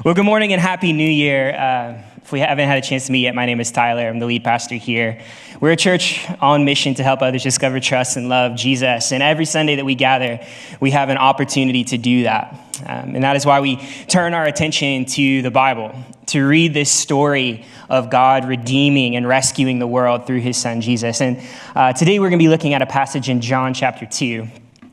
Well, good morning and Happy New Year. If we haven't had a chance to meet yet, my name is Tyler. I'm the lead pastor here. We're a church on mission to help others discover, trust, and love Jesus. And every Sunday that we gather, we have an opportunity to do that. And that is why we turn our attention to the Bible, to read this story of God redeeming and rescuing the world through his son, Jesus. And today we're going to be looking at a passage in John chapter 2.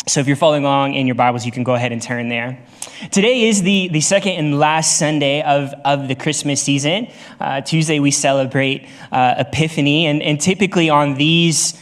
So if you're following along in your Bibles, you can go ahead and turn there. Today is the second and last Sunday of the Christmas season. Tuesday, we celebrate Epiphany. And typically on these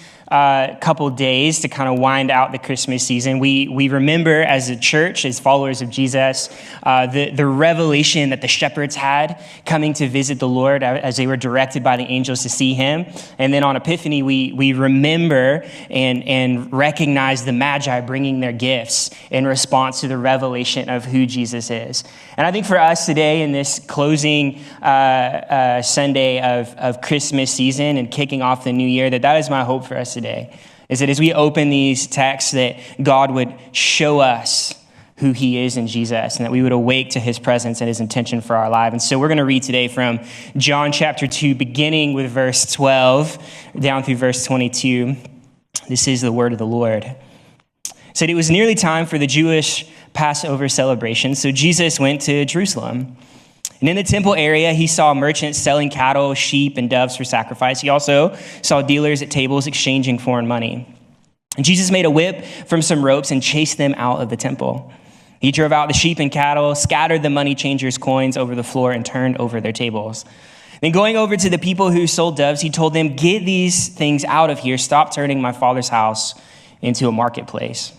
couple days to kind of wind out the Christmas season, we remember as a church, as followers of Jesus, the revelation that the shepherds had coming to visit the Lord as they were directed by the angels to see him. And then on Epiphany, we remember and recognize the Magi bringing their gifts in response to the revelation of who Jesus is. And I think for us today in this closing Sunday of Christmas season and kicking off the new year, that is my hope for us today, is that as we open these texts, that God would show us who he is in Jesus and that we would awake to his presence and his intention for our life. And so we're going to read today from John chapter 2, beginning with verse 12 down through verse 22. This is the word of the Lord. It said, "It was nearly time for the Jewish Passover celebration, so Jesus went to Jerusalem. And in the temple area, he saw merchants selling cattle, sheep, and doves for sacrifice. He also saw dealers at tables exchanging foreign money. And Jesus made a whip from some ropes and chased them out of the temple. He drove out the sheep and cattle, scattered the money changers' coins over the floor, and turned over their tables. Then going over to the people who sold doves, he told them, 'Get these things out of here. Stop turning my Father's house into a marketplace.'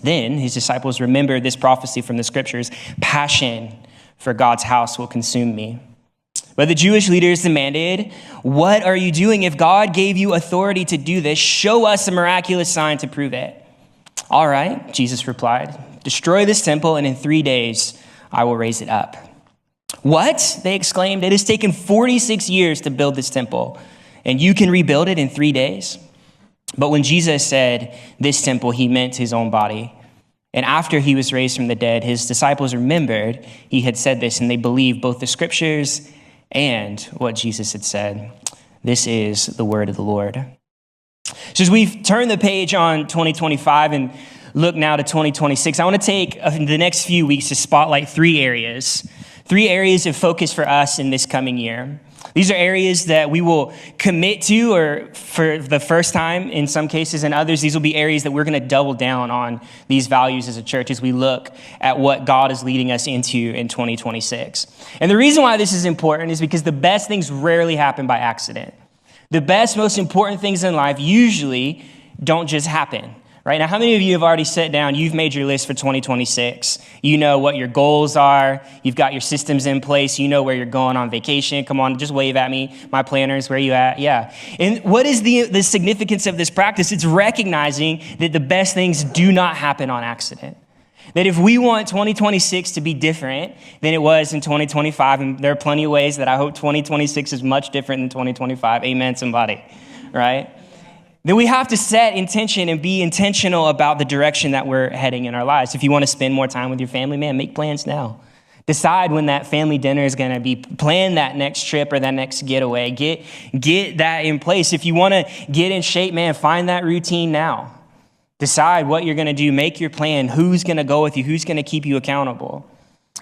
Then his disciples remembered this prophecy from the scriptures, 'Passion for God's house will consume me.' But the Jewish leaders demanded, 'What are you doing? If God gave you authority to do this, show us a miraculous sign to prove it.' 'All right,' Jesus replied, 'destroy this temple, and in 3 days I will raise it up.' 'What?' they exclaimed. 'It has taken 46 years to build this temple, and you can rebuild it in 3 days?' But when Jesus said this temple, he meant his own body. And after he was raised from the dead, his disciples remembered he had said this, and they believed both the scriptures and what Jesus had said. This is the word of the Lord." So as we've turned the page on 2025 and look now to 2026, I want to take the next few weeks to spotlight three areas of focus for us in this coming year. These are areas that we will commit to, or for the first time in some cases, and others, these will be areas that we're going to double down on these values as a church as we look at what God is leading us into in 2026. And the reason why this is important is because the best things rarely happen by accident. The best, most important things in life usually don't just happen. Right now, how many of you have already sat down, you've made your list for 2026? You know what your goals are. You've got your systems in place. You know where you're going on vacation. Come on, just wave at me. My planners, where you at? Yeah. And what is the significance of this practice? It's recognizing that the best things do not happen on accident. That if we want 2026 to be different than it was in 2025, and there are plenty of ways that I hope 2026 is much different than 2025. Amen, somebody, right? Then we have to set intention and be intentional about the direction that we're heading in our lives. If you want to spend more time with your family, man, make plans now. Decide when that family dinner is going to be. Plan that next trip or that next getaway. Get that in place. If you want to get in shape, man, find that routine now. Decide what you're going to do. Make your plan. Who's going to go with you? Who's going to keep you accountable?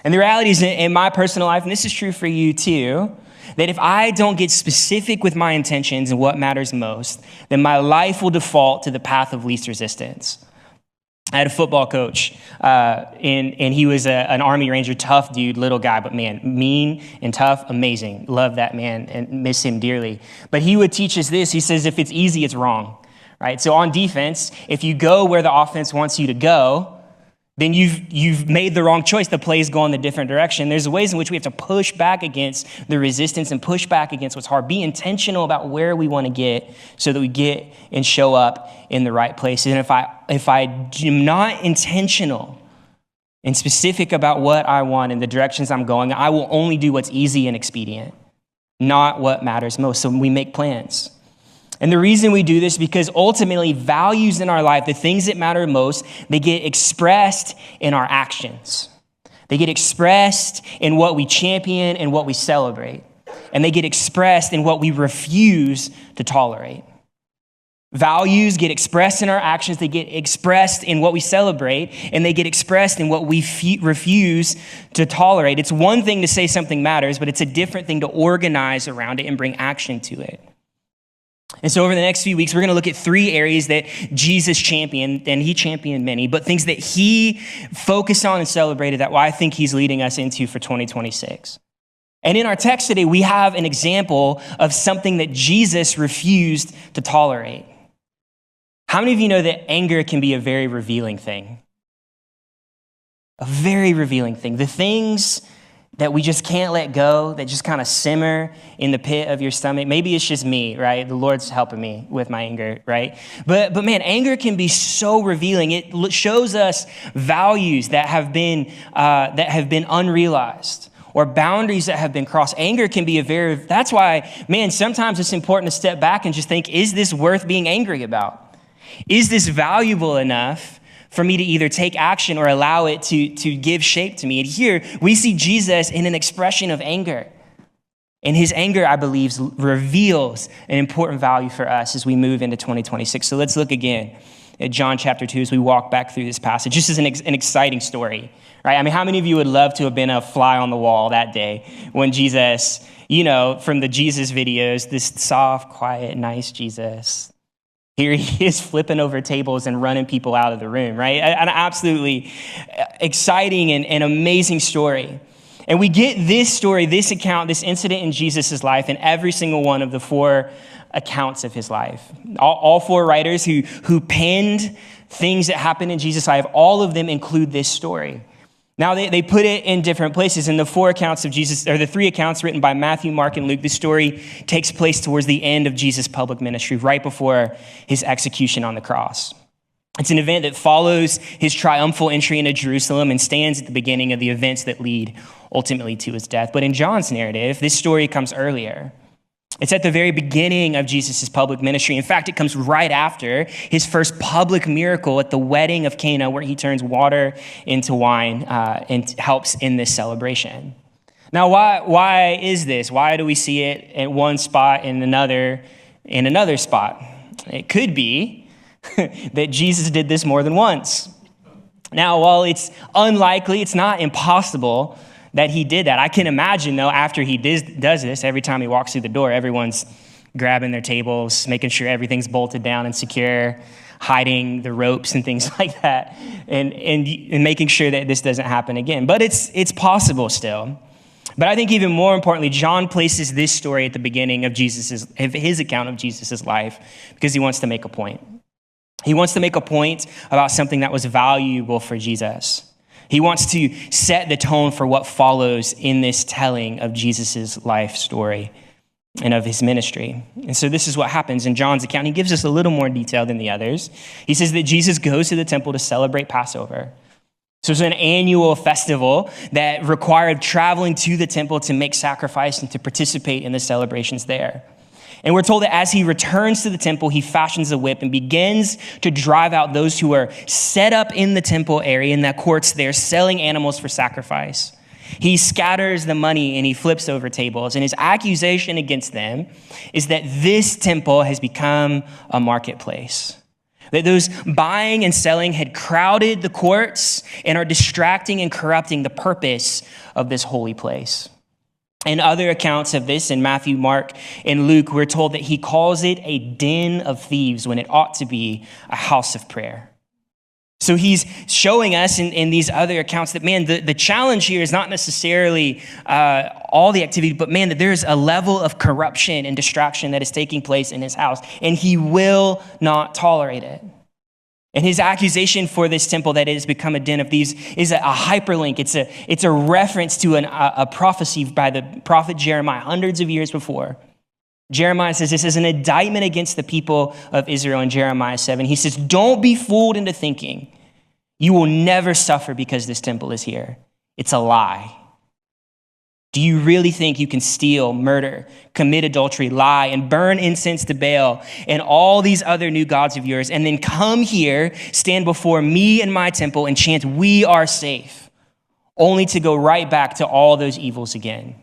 And the reality is, in my personal life, and this is true for you too, that if I don't get specific with my intentions and what matters most, then my life will default to the path of least resistance. I had a football coach, and he was an Army Ranger, tough dude, little guy, but man, mean and tough, amazing. Love that man and miss him dearly. But he would teach us this. He says, if it's easy, it's wrong, right? So on defense, if you go where the offense wants you to go, then you've made the wrong choice. The plays go in the different direction. There's ways in which we have to push back against the resistance and push back against what's hard. Be intentional about where we want to get so that we get and show up in the right place. And if I am not intentional and specific about what I want and the directions I'm going, I will only do what's easy and expedient, not what matters most. So we make plans. And the reason we do this is because ultimately values in our life, the things that matter most, they get expressed in our actions. They get expressed in what we champion and what we celebrate. And they get expressed in what we refuse to tolerate. Values get expressed in our actions. They get expressed in what we celebrate, and they get expressed in what we refuse to tolerate. It's one thing to say something matters, but it's a different thing to organize around it and bring action to it. And so over the next few weeks, we're going to look at 3 areas that Jesus championed, and he championed many, but things that he focused on and celebrated that I think he's leading us into for 2026. And in our text today, we have an example of something that Jesus refused to tolerate. How many of you know that anger can be a very revealing thing? A very revealing thing. The things that we just can't let go, that just kind of simmer in the pit of your stomach. Maybe it's just me, right? The Lord's helping me with my anger, right? But man, anger can be so revealing. It shows us values that have been unrealized, or boundaries that have been crossed. Anger can be that's why, man, sometimes it's important to step back and just think, is this worth being angry about? Is this valuable enough for me to either take action or allow it to give shape to me? And here we see Jesus in an expression of anger. And his anger, I believe, reveals an important value for us as we move into 2026. So let's look again at John chapter 2 as we walk back through this passage. This is an exciting story, right? I mean, how many of you would love to have been a fly on the wall that day when Jesus, from the Jesus videos, this soft, quiet, nice Jesus, here he is flipping over tables and running people out of the room, right? An absolutely exciting and amazing story. And we get this story, this account, this incident in Jesus' life in every single one of the 4 accounts of his life. All 4 writers who penned things that happened in Jesus' life, all of them include this story. Now, they put it in different places. In the 4 accounts of Jesus, or the 3 accounts written by Matthew, Mark, and Luke, the story takes place towards the end of Jesus' public ministry, right before his execution on the cross. It's an event that follows his triumphal entry into Jerusalem and stands at the beginning of the events that lead ultimately to his death. But in John's narrative, this story comes earlier. It's at the very beginning of Jesus' public ministry. In fact, it comes right after his first public miracle at the wedding of Cana, where he turns water into wine and helps in this celebration. Now, why is this? Why do we see it at one spot and another in another spot? It could be that Jesus did this more than once. Now, while it's unlikely, it's not impossible that he did that. I can imagine, though, after he does this, every time he walks through the door, everyone's grabbing their tables, making sure everything's bolted down and secure, hiding the ropes and things like that, and making sure that this doesn't happen again. But it's possible still. But I think even more importantly, John places this story at the beginning of his account of Jesus' life because he wants to make a point. He wants to make a point about something that was valuable for Jesus. He wants to set the tone for what follows in this telling of Jesus' life story and of his ministry. And so this is what happens in John's account. He gives us a little more detail than the others. He says that Jesus goes to the temple to celebrate Passover. So it's an annual festival that required traveling to the temple to make sacrifice and to participate in the celebrations there. And we're told that as he returns to the temple, he fashions a whip and begins to drive out those who are set up in the temple area, in the courts there, selling animals for sacrifice. He scatters the money and he flips over tables. And his accusation against them is that this temple has become a marketplace. That those buying and selling had crowded the courts and are distracting and corrupting the purpose of this holy place. In other accounts of this, in Matthew, Mark, and Luke, we're told that he calls it a den of thieves when it ought to be a house of prayer. So he's showing us in these other accounts that, man, the challenge here is not necessarily all the activity, but, man, that there's a level of corruption and distraction that is taking place in his house, and he will not tolerate it. And his accusation for this temple that it has become a den of thieves is a hyperlink. It's a reference to a prophecy by the prophet Jeremiah hundreds of years before. Jeremiah says this is an indictment against the people of Israel in Jeremiah 7. He says, don't be fooled into thinking you will never suffer because this temple is here. It's a lie. Do you really think you can steal, murder, commit adultery, lie, and burn incense to Baal and all these other new gods of yours, and then come here, stand before me and my temple, and chant, "We are safe"? only to go right back to all those evils again.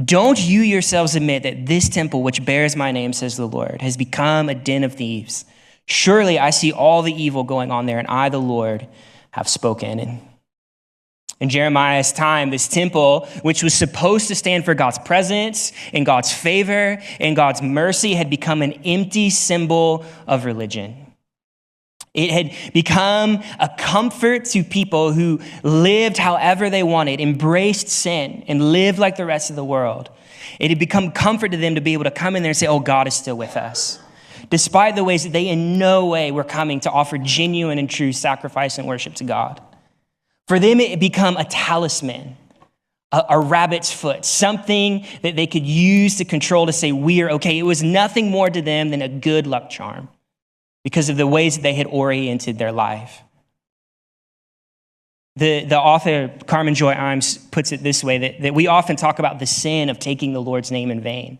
Don't you yourselves admit that this temple, which bears my name, says the Lord, has become a den of thieves? Surely I see all the evil going on there, and I, the Lord, have spoken. And in Jeremiah's time, this temple, which was supposed to stand for God's presence and God's favor and God's mercy, had become an empty symbol of religion. It had become a comfort to people who lived however they wanted, embraced sin, and lived like the rest of the world. It had become comfort to them to be able to come in there and say, oh, God is still with us, despite the ways that they in no way were coming to offer genuine and true sacrifice and worship to God. For them, it had become a talisman, a rabbit's foot, something that they could use to control to say, we are okay. It was nothing more to them than a good luck charm, because of the ways that they had oriented their life. The author, Carmen Joy Imes, puts it this way, that we often talk about the sin of taking the Lord's name in vain.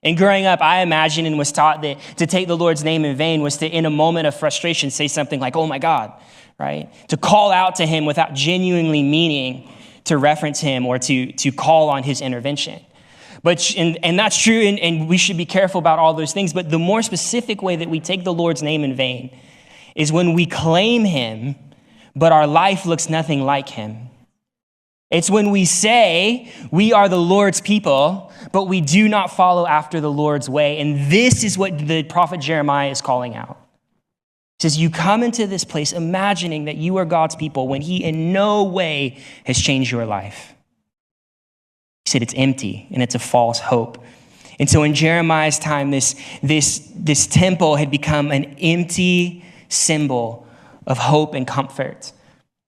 And growing up, I imagined and was taught that to take the Lord's name in vain was to, in a moment of frustration, say something like, oh my God, right? To call out to him without genuinely meaning to reference him or to call on his intervention. But and that's true, and we should be careful about all those things. But the more specific way that we take the Lord's name in vain is when we claim him, but our life looks nothing like him. It's when we say we are the Lord's people, but we do not follow after the Lord's way. And this is what the prophet Jeremiah is calling out. He says, you come into this place imagining that you are God's people when he in no way has changed your life. He said it's empty and it's a false hope. And so in Jeremiah's time, this temple had become an empty symbol of hope and comfort.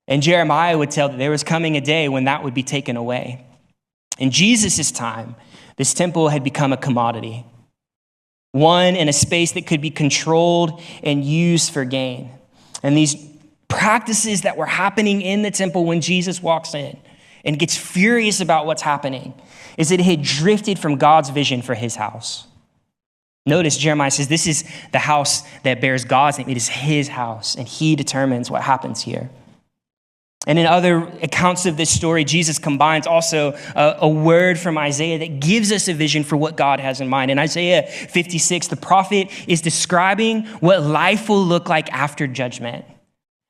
And Jeremiah would tell that there was coming a day when that would be taken away. In Jesus' time, this temple had become a commodity, one in a space that could be controlled and used for gain. And these practices that were happening in the temple when Jesus walks in and gets furious about what's happening is that it had drifted from God's vision for his house. Notice Jeremiah says, this is the house that bears God's name. It is his house, and he determines what happens here. And in other accounts of this story, Jesus combines also a word from Isaiah that gives us a vision for what God has in mind. In Isaiah 56, the prophet is describing what life will look like after judgment.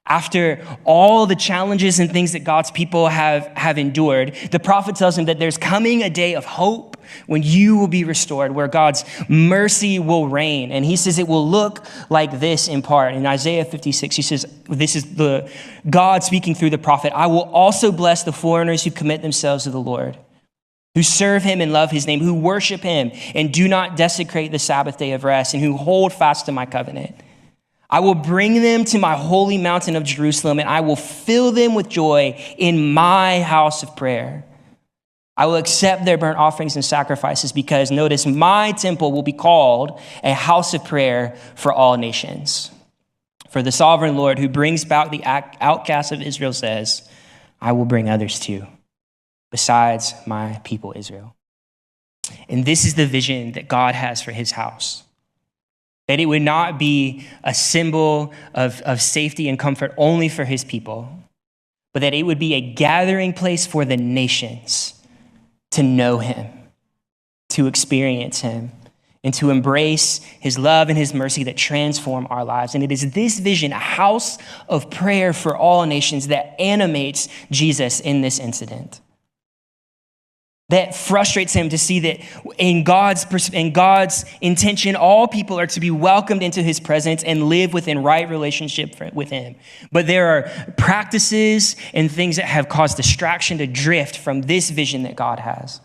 After all the challenges and things that God's people have endured, the prophet tells him that there's coming a day of hope when you will be restored, where God's mercy will reign. And he says it will look like this in part. In Isaiah 56, he says, this is the God speaking through the prophet. I will also bless the foreigners who commit themselves to the Lord, who serve him and love his name, who worship him and do not desecrate the Sabbath day of rest, and who hold fast to my covenant. I will bring them to my holy mountain of Jerusalem, and I will fill them with joy in my house of prayer. I will accept their burnt offerings and sacrifices because, notice, my temple will be called a house of prayer for all nations. For the sovereign Lord who brings back the outcasts of Israel says, I will bring others too, besides my people Israel. And this is the vision that God has for his house. That it would not be a symbol of safety and comfort only for his people, but that it would be a gathering place for the nations to know him, to experience him, and to embrace his love and his mercy that transform our lives. And it is this vision, a house of prayer for all nations, that animates Jesus in this incident. That frustrates him to see that in God's intention, all people are to be welcomed into his presence and live within right relationship with him. But there are practices and things that have caused distraction to drift from this vision that God has.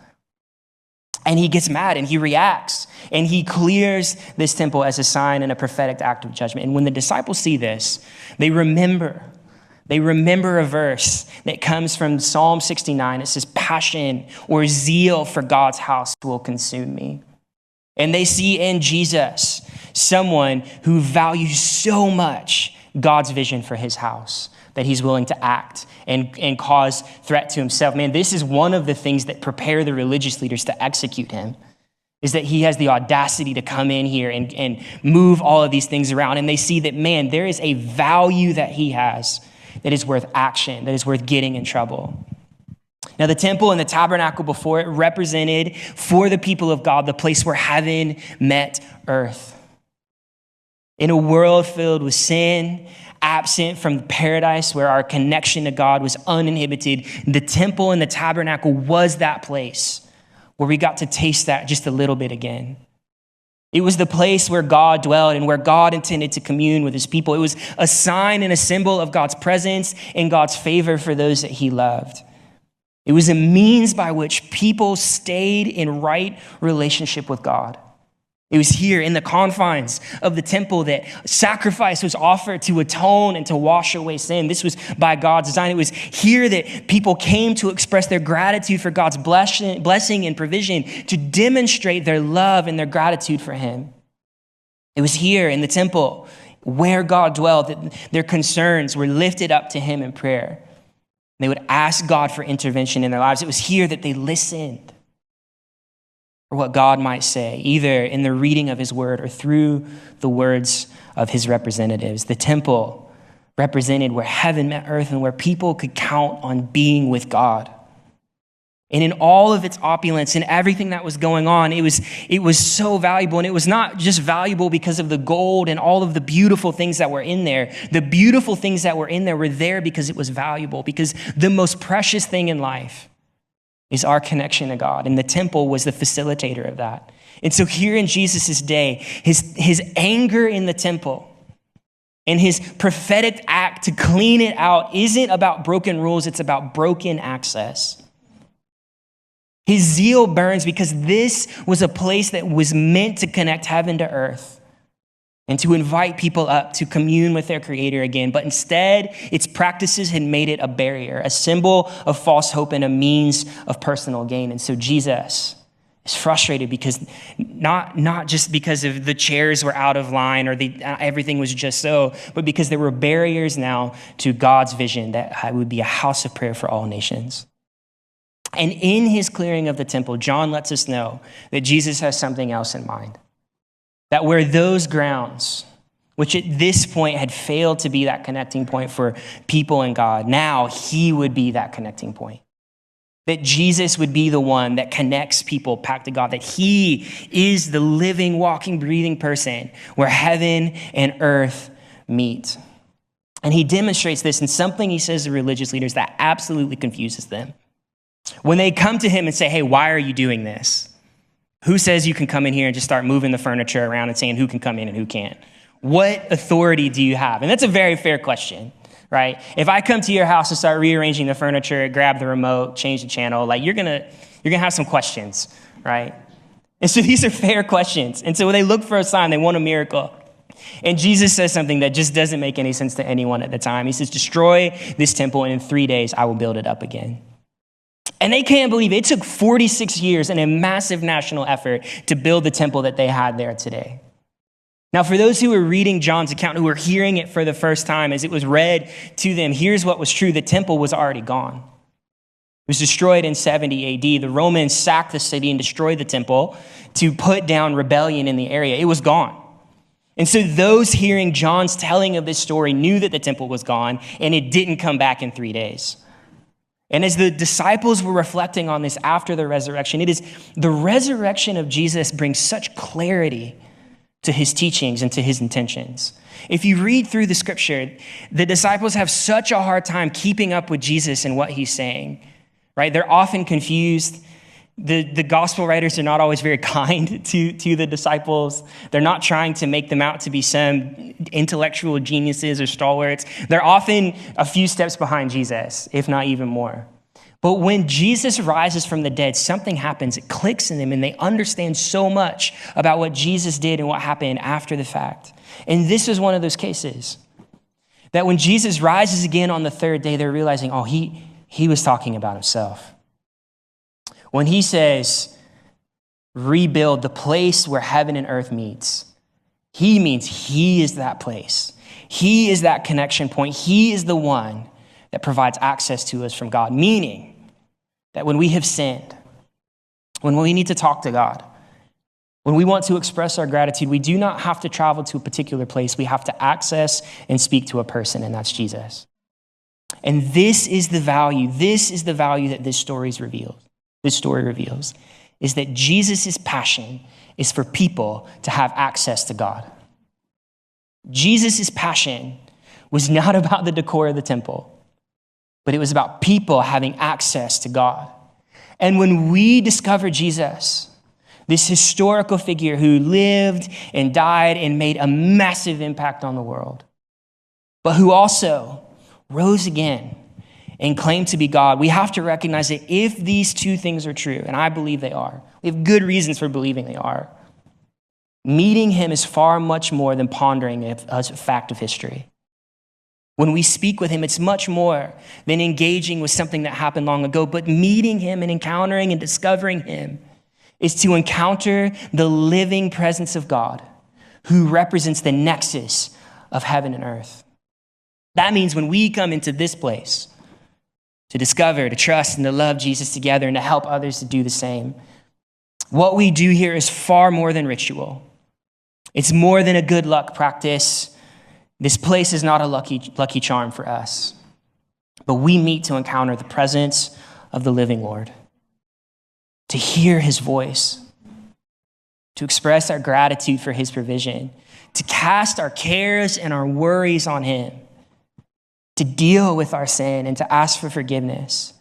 And he gets mad and he reacts and he clears this temple as a sign and a prophetic act of judgment. And when the disciples see this, they remember a verse that comes from Psalm 69. It says, passion or zeal for God's house will consume me. And they see in Jesus someone who values so much God's vision for his house that he's willing to act and cause threat to himself. Man, this is one of the things that prepare the religious leaders to execute him, is that he has the audacity to come in here and move all of these things around. And they see that, man, there is a value that he has that is worth action, that is worth getting in trouble. Now, the temple and the tabernacle before it represented for the people of God the place where heaven met earth. In a world filled with sin, absent from paradise where our connection to God was uninhibited, the temple and the tabernacle was that place where we got to taste that just a little bit again. It was the place where God dwelled and where God intended to commune with his people. It was a sign and a symbol of God's presence and God's favor for those that he loved. It was a means by which people stayed in right relationship with God. It was here in the confines of the temple that sacrifice was offered to atone and to wash away sin. This was by God's design. It was here that people came to express their gratitude for God's blessing and provision, to demonstrate their love and their gratitude for him. It was here in the temple where God dwelled that their concerns were lifted up to him in prayer. They would ask God for intervention in their lives. It was here that they listened for what God might say, either in the reading of his word or through the words of his representatives. The temple represented where heaven met earth and where people could count on being with God. And in all of its opulence and everything that was going on, it was so valuable. And it was not just valuable because of the gold and all of the beautiful things that were in there. The beautiful things that were in there were there because it was valuable, because the most precious thing in life is our connection to God. And the temple was the facilitator of that. And so here in Jesus' day, his anger in the temple and his prophetic act to clean it out isn't about broken rules, it's about broken access. His zeal burns because this was a place that was meant to connect heaven to earth and to invite people up to commune with their Creator again. But instead, its practices had made it a barrier, a symbol of false hope and a means of personal gain. And so Jesus is frustrated because not just because of the chairs were out of line or everything was just so, but because there were barriers now to God's vision that would be a house of prayer for all nations. And in his clearing of the temple, John lets us know that Jesus has something else in mind. That where those grounds, which at this point had failed to be that connecting point for people and God, now he would be that connecting point. That Jesus would be the one that connects people back to God. That he is the living, walking, breathing person where heaven and earth meet. And he demonstrates this in something he says to religious leaders that absolutely confuses them. When they come to him and say, hey, why are you doing this? Who says you can come in here and just start moving the furniture around and saying who can come in and who can't? What authority do you have? And that's a very fair question, right? If I come to your house and start rearranging the furniture, grab the remote, change the channel, like you're gonna have some questions, right? And so these are fair questions. And so when they look for a sign, they want a miracle. And Jesus says something that just doesn't make any sense to anyone at the time. He says, destroy this temple and in 3 days I will build it up again. And they can't believe it. It took 46 years and a massive national effort to build the temple that they had there today. Now, for those who were reading John's account, who were hearing it for the first time as it was read to them, here's what was true. The temple was already gone. It was destroyed in 70 AD. The Romans sacked the city and destroyed the temple to put down rebellion in the area. It was gone. And so those hearing John's telling of this story knew that the temple was gone and it didn't come back in 3 days. And as the disciples were reflecting on this after the resurrection, it is the resurrection of Jesus brings such clarity to his teachings and to his intentions. If you read through the scripture, the disciples have such a hard time keeping up with Jesus and what he's saying, right? They're often confused. The gospel writers are not always very kind to the disciples. They're not trying to make them out to be some intellectual geniuses or stalwarts. They're often a few steps behind Jesus, if not even more. But when Jesus rises from the dead, something happens. It clicks in them and they understand so much about what Jesus did and what happened after the fact. And this is one of those cases that when Jesus rises again on the third day, they're realizing, oh, he was talking about himself. When he says, rebuild the place where heaven and earth meets, he means he is that place. He is that connection point. He is the one that provides access to us from God, meaning that when we have sinned, when we need to talk to God, when we want to express our gratitude, we do not have to travel to a particular place. We have to access and speak to a person, and that's Jesus. And this is the value that this story reveals, is that Jesus' passion is for people to have access to God. Jesus' passion was not about the decor of the temple, but it was about people having access to God. And when we discover Jesus, this historical figure who lived and died and made a massive impact on the world, but who also rose again and claimed to be God, we have to recognize that if these two things are true, and I believe they are, we have good reasons for believing they are, meeting him is far much more than pondering a fact of history. When we speak with him, it's much more than engaging with something that happened long ago, but meeting him and encountering and discovering him is to encounter the living presence of God who represents the nexus of heaven and earth. That means when we come into this place to discover, to trust, and to love Jesus together and to help others to do the same, what we do here is far more than ritual. It's more than a good luck practice. This place is not a lucky charm for us, but we meet to encounter the presence of the living Lord, to hear his voice, to express our gratitude for his provision, to cast our cares and our worries on him, to deal with our sin and to ask for forgiveness,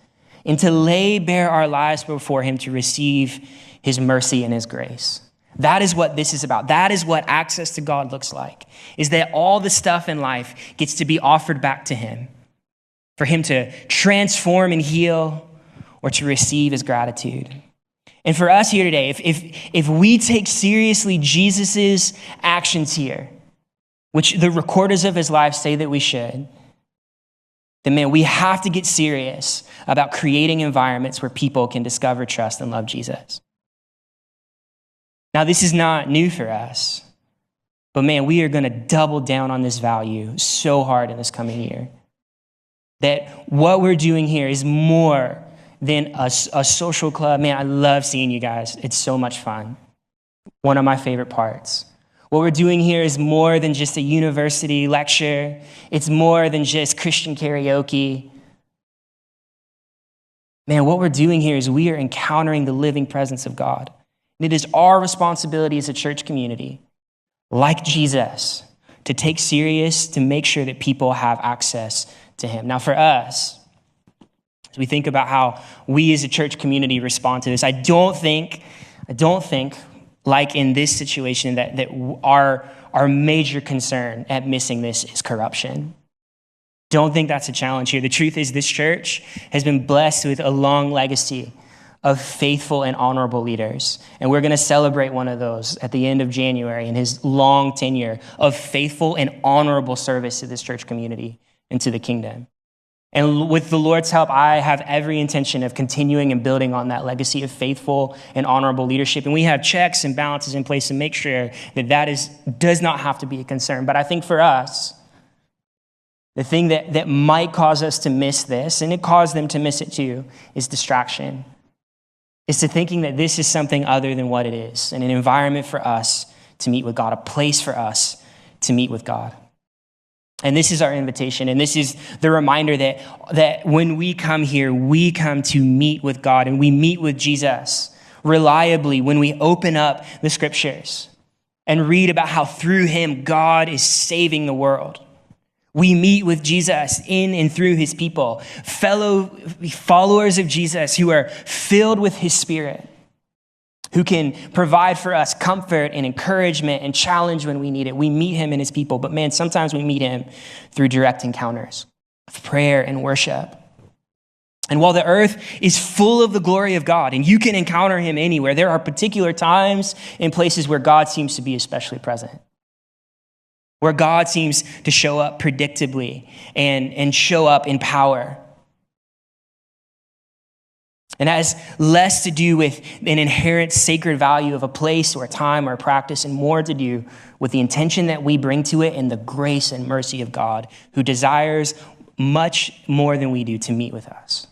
and to lay bare our lives before him to receive his mercy and his grace. That is what this is about. That is what access to God looks like, is that all the stuff in life gets to be offered back to him, for him to transform and heal or to receive his gratitude. And for us here today, if we take seriously Jesus's actions here, which the recorders of his life say that we should, then man, we have to get serious about creating environments where people can discover, trust, and love Jesus. Now, this is not new for us, but man, we are going to double down on this value so hard in this coming year. That what we're doing here is more than a social club. Man, I love seeing you guys. It's so much fun. One of my favorite parts. What we're doing here is more than just a university lecture. It's more than just Christian karaoke. Man, what we're doing here is we are encountering the living presence of God. And it is our responsibility as a church community, like Jesus, to take serious, to make sure that people have access to him. Now for us, as we think about how we as a church community respond to this, I don't think like in this situation that our major concern at missing this is corruption. Don't think that's a challenge here. The truth is this church has been blessed with a long legacy of faithful and honorable leaders. And we're going to celebrate one of those at the end of January in his long tenure of faithful and honorable service to this church community and to the kingdom. And with the Lord's help, I have every intention of continuing and building on that legacy of faithful and honorable leadership. And we have checks and balances in place to make sure that does not have to be a concern. But I think for us, the thing that might cause us to miss this, and it caused them to miss it too, is distraction. Is to thinking that this is something other than what it is, and an environment for us to meet with God, a place for us to meet with God. And this is our invitation, and this is the reminder that when we come here, we come to meet with God, and we meet with Jesus reliably when we open up the scriptures and read about how through him, God is saving the world. We meet with Jesus in and through his people, fellow followers of Jesus who are filled with his Spirit, who can provide for us comfort and encouragement and challenge when we need it. We meet him and his people, but man, sometimes we meet him through direct encounters of prayer and worship. And while the earth is full of the glory of God, and you can encounter him anywhere, there are particular times and places where God seems to be especially present, where God seems to show up predictably and show up in power. And that has less to do with an inherent sacred value of a place or a time or a practice, and more to do with the intention that we bring to it and the grace and mercy of God, who desires much more than we do to meet with us.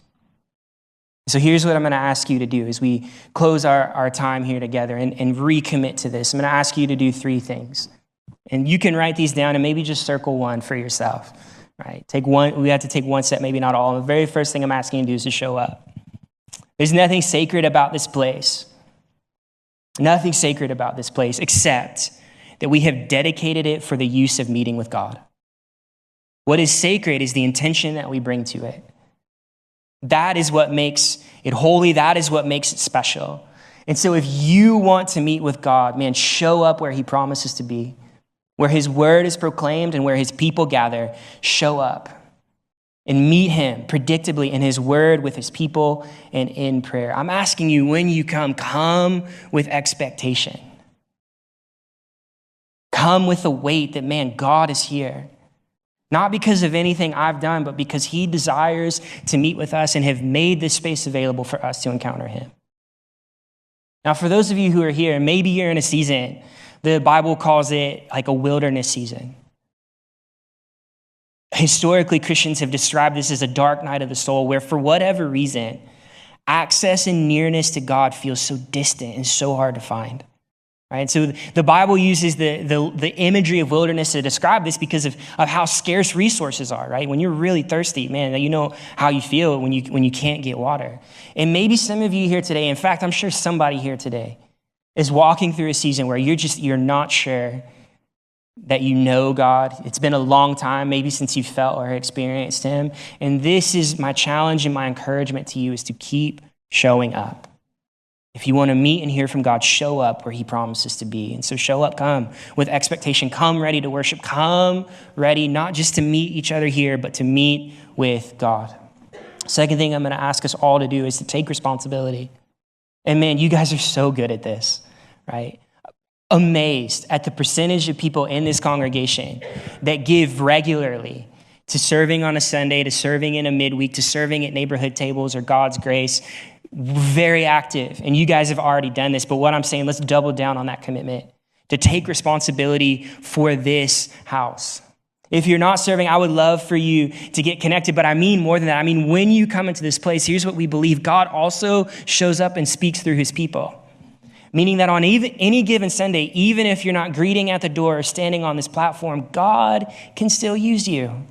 So here's what I'm going to ask you to do as we close our time here together and recommit to this. I'm going to ask you to do 3 things. And you can write these down and maybe just circle one for yourself. All right? We have to take one step, maybe not all. And the very first thing I'm asking you to do is to show up. There's nothing sacred about this place. Nothing sacred about this place except that we have dedicated it for the use of meeting with God. What is sacred is the intention that we bring to it. That is what makes it holy. That is what makes it special. And so if you want to meet with God, man, show up where he promises to be, where his word is proclaimed and where his people gather. Show up and meet him predictably in his word, with his people, and in prayer. I'm asking you, when you come with expectation. Come with the weight that, man, God is here. Not because of anything I've done, but because he desires to meet with us and have made this space available for us to encounter him. Now, for those of you who are here, maybe you're in a season, the Bible calls it like a wilderness season. Historically, Christians have described this as a dark night of the soul where, for whatever reason, access and nearness to God feels so distant and so hard to find. Right? So the Bible uses the imagery of wilderness to describe this because of how scarce resources are, right? When you're really thirsty, man, you know how you feel when you can't get water. And maybe some of you here today, in fact, I'm sure somebody here today is walking through a season where you're not sure that you know God. It's been a long time, maybe since you felt or experienced him. And this is my challenge and my encouragement to you, is to keep showing up. If you want to meet and hear from God, show up where he promises to be. And so show up, come with expectation, come ready to worship, come ready not just to meet each other here, but to meet with God. Second thing I'm going to ask us all to do is to take responsibility. And man, you guys are so good at this, right? Amazed at the percentage of people in this congregation that give regularly to serving on a Sunday, to serving in a midweek, to serving at neighborhood tables or God's grace. Very active, and you guys have already done this, but what I'm saying, let's double down on that commitment to take responsibility for this house. If you're not serving, I would love for you to get connected, but I mean more than that. I mean, when you come into this place, here's what we believe. God also shows up and speaks through his people, meaning that on any given Sunday, even if you're not greeting at the door or standing on this platform, God can still use you.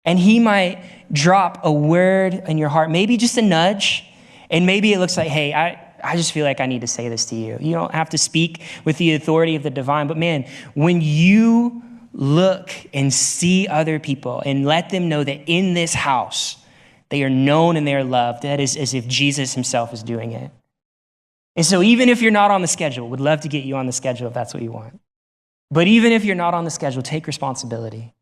And he might drop a word in your heart, maybe just a nudge. And maybe it looks like, hey, I just feel like I need to say this to you. You don't have to speak with the authority of the divine. But man, when you look and see other people and let them know that in this house, they are known and they are loved, that is as if Jesus himself is doing it. And so even if you're not on the schedule, would love to get you on the schedule if that's what you want. But even if you're not on the schedule, take responsibility.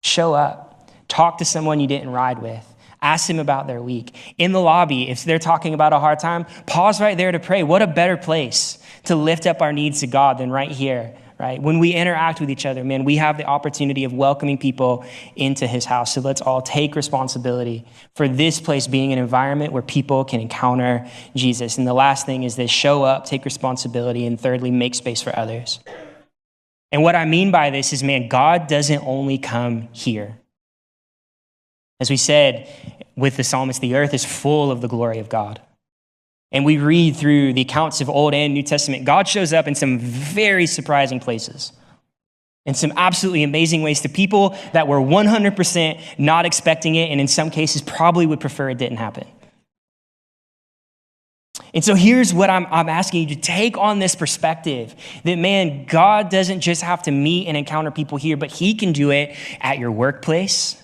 Show up. Talk to someone you didn't ride with. Ask them about their week. In the lobby, if they're talking about a hard time, pause right there to pray. What a better place to lift up our needs to God than right here, right? When we interact with each other, man, we have the opportunity of welcoming people into his house. So let's all take responsibility for this place being an environment where people can encounter Jesus. And the last thing is this: show up, take responsibility, and thirdly, make space for others. And what I mean by this is, man, God doesn't only come here. As we said with the psalmist, the earth is full of the glory of God. And we read through the accounts of Old and New Testament, God shows up in some very surprising places, in some absolutely amazing ways to people that were 100% not expecting it, and in some cases probably would prefer it didn't happen. And so here's what I'm asking you to take on this perspective that, man, God doesn't just have to meet and encounter people here, but he can do it at your workplace,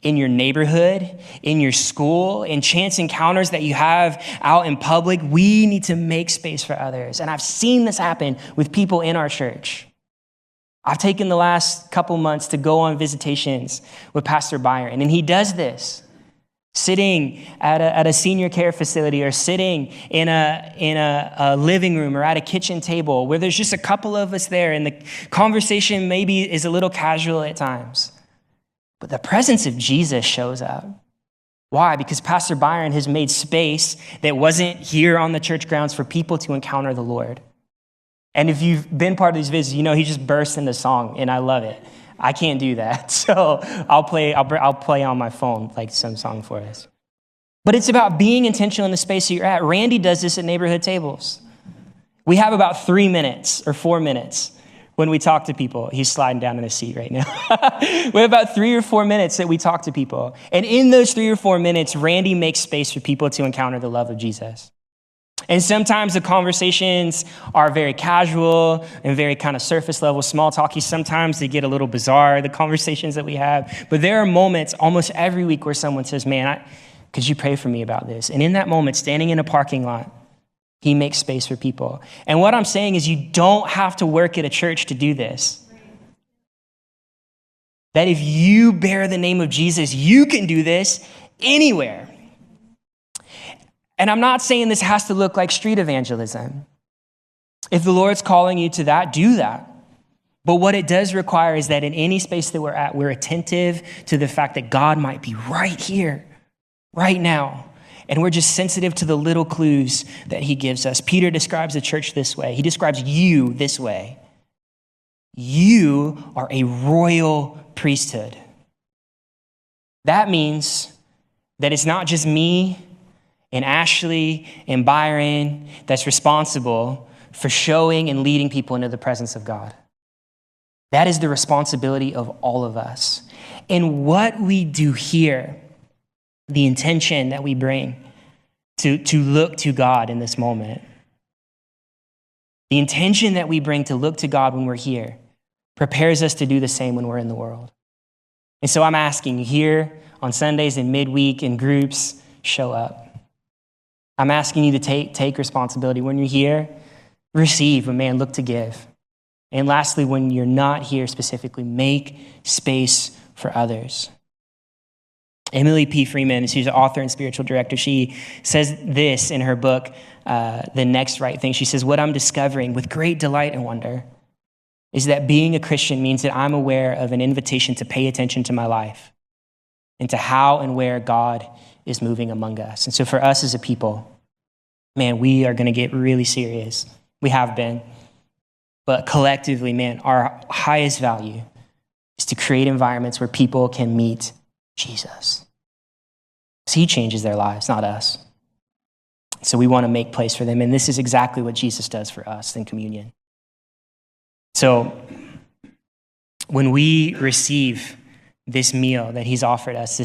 in your neighborhood, in your school, in chance encounters that you have out in public. We need to make space for others. And I've seen this happen with people in our church. I've taken the last couple months to go on visitations with Pastor Byron, and he does this, sitting at a senior care facility or sitting in a living room or at a kitchen table where there's just a couple of us there, and the conversation maybe is a little casual at times. But the presence of Jesus shows up. Why? Because Pastor Byron has made space that wasn't here on the church grounds for people to encounter the Lord. And if you've been part of these visits, you know he just bursts into song, and I love it. I can't do that, so I'll play on my phone like some song for us. But it's about being intentional in the space that you're at. Randy does this at neighborhood tables. We have about 3 minutes or 4 minutes when we talk to people. He's sliding down in his seat right now. We have about 3 or 4 minutes that we talk to people. And in those 3 or 4 minutes, Randy makes space for people to encounter the love of Jesus. And sometimes the conversations are very casual and very kind of surface level, small talky. Sometimes they get a little bizarre, the conversations that we have. But there are moments almost every week where someone says, man, could you pray for me about this? And in that moment, standing in a parking lot, he makes space for people. And what I'm saying is you don't have to work at a church to do this. That if you bear the name of Jesus, you can do this anywhere. And I'm not saying this has to look like street evangelism. If the Lord's calling you to that, do that. But what it does require is that in any space that we're at, we're attentive to the fact that God might be right here, right now. And we're just sensitive to the little clues that he gives us. Peter describes the church this way. He describes you this way. You are a royal priesthood. That means that it's not just me and Ashley and Byron that's responsible for showing and leading people into the presence of God. That is the responsibility of all of us. And what we do here, the intention that we bring to look to God in this moment, the intention that we bring to look to God when we're here prepares us to do the same when we're in the world. And so I'm asking you here on Sundays and midweek in groups, show up. I'm asking you to take responsibility. When you're here, receive, but man, look to give. And lastly, when you're not here specifically, make space for others. Emily P. Freeman, she's an author and spiritual director. She says this in her book, The Next Right Thing. She says, what I'm discovering with great delight and wonder is that being a Christian means that I'm aware of an invitation to pay attention to my life and to how and where God is moving among us. And so for us as a people, man, we are going to get really serious. We have been. But collectively, man, our highest value is to create environments where people can meet Jesus. So he changes their lives, not us. So we want to make place for them. And this is exactly what Jesus does for us in communion. So when we receive this meal that he's offered us,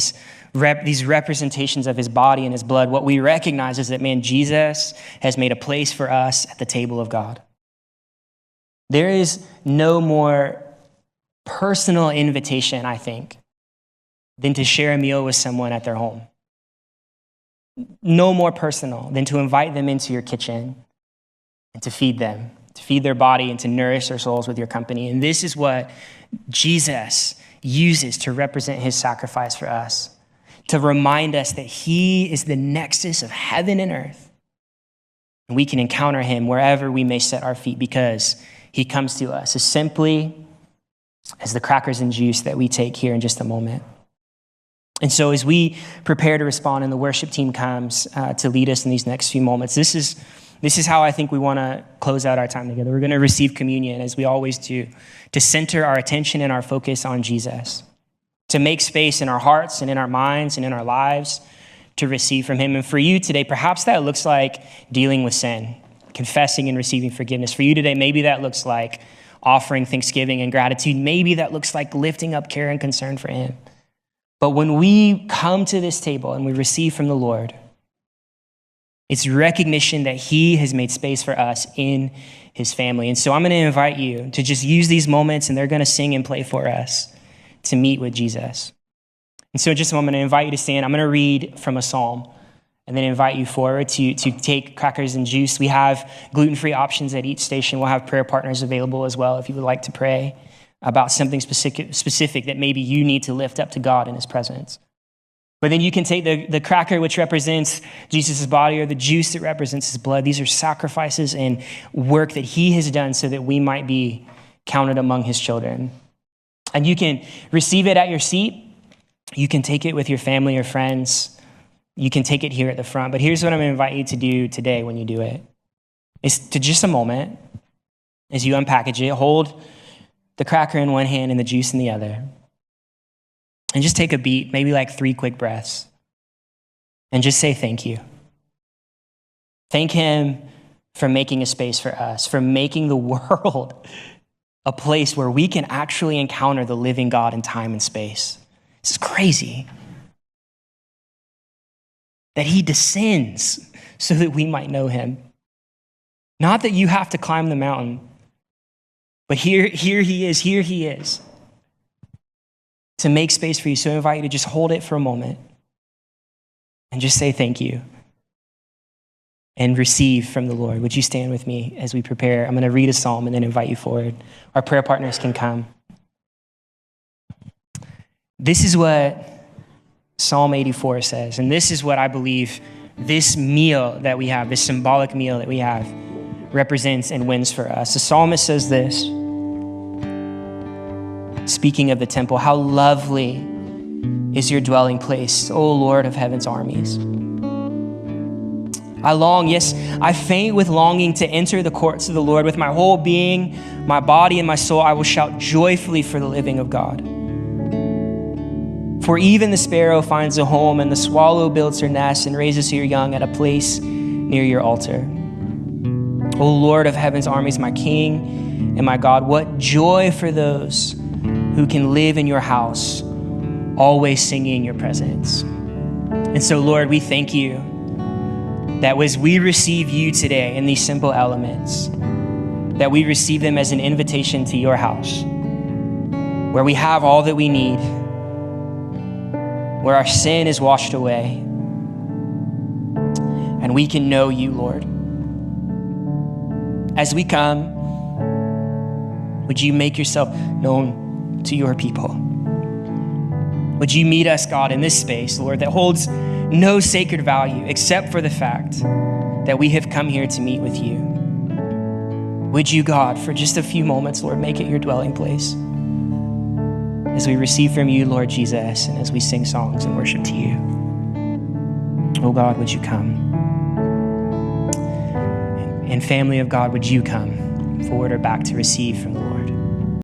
these representations of his body and his blood, what we recognize is that, man, Jesus has made a place for us at the table of God. There is no more personal invitation, I think, than to share a meal with someone at their home. No more personal than to invite them into your kitchen and to feed them, to feed their body and to nourish their souls with your company. And this is what Jesus uses to represent his sacrifice for us, to remind us that he is the nexus of heaven and earth. And we can encounter him wherever we may set our feet because he comes to us as simply as the crackers and juice that we take here in just a moment. And so as we prepare to respond and the worship team comes to lead us in these next few moments, this is how I think we want to close out our time together. We're going to receive communion, as we always do, to center our attention and our focus on Jesus, to make space in our hearts and in our minds and in our lives to receive from him. And for you today, perhaps that looks like dealing with sin, confessing and receiving forgiveness. For you today, maybe that looks like offering thanksgiving and gratitude. Maybe that looks like lifting up care and concern for him. But when we come to this table and we receive from the Lord, it's recognition that he has made space for us in his family. And so I'm going to invite you to just use these moments, and they're going to sing and play for us to meet with Jesus. And so in just a moment, I'm going to invite you to stand. I'm going to read from a psalm and then invite you forward to take crackers and juice. We have gluten-free options at each station. We'll have prayer partners available as well if you would like to pray about something specific that maybe you need to lift up to God in his presence. But then you can take the cracker, which represents Jesus' body, or the juice that represents his blood. These are sacrifices and work that he has done so that we might be counted among his children. And you can receive it at your seat. You can take it with your family or friends. You can take it here at the front. But here's what I'm going to invite you to do today when you do it. Is to just a moment, as you unpackage it, hold the cracker in one hand and the juice in the other. And just take a beat, maybe like 3 quick breaths. And just say thank you. Thank him for making a space for us, for making the world a place where we can actually encounter the living God in time and space. This is crazy. That he descends so that we might know him. Not that you have to climb the mountain, but here he is, to make space for you. So I invite you to just hold it for a moment and just say thank you and receive from the Lord. Would you stand with me as we prepare? I'm going to read a psalm and then invite you forward. Our prayer partners can come. This is what Psalm 84 says, and this is what I believe this meal that we have, this symbolic meal that we have, represents and wins for us. The psalmist says this, speaking of the temple, how lovely is your dwelling place, O Lord of heaven's armies. I long, yes, I faint with longing to enter the courts of the Lord. With my whole being, my body and my soul, I will shout joyfully for the living of God. For even the sparrow finds a home, and the swallow builds her nest and raises her young at a place near your altar. O Lord of heaven's armies, my King and my God, what joy for those who can live in your house, always singing your presence. And so, Lord, we thank you that as we receive you today in these simple elements, that we receive them as an invitation to your house, where we have all that we need, where our sin is washed away, and we can know you, Lord. As we come, would you make yourself known to your people? Would you meet us, God, in this space, Lord, that holds no sacred value except for the fact that we have come here to meet with you. Would you, God, for just a few moments, Lord, make it your dwelling place as we receive from you, Lord Jesus, and as we sing songs and worship to you. Oh God, would you come? And family of God, would you come forward or back to receive from the Lord?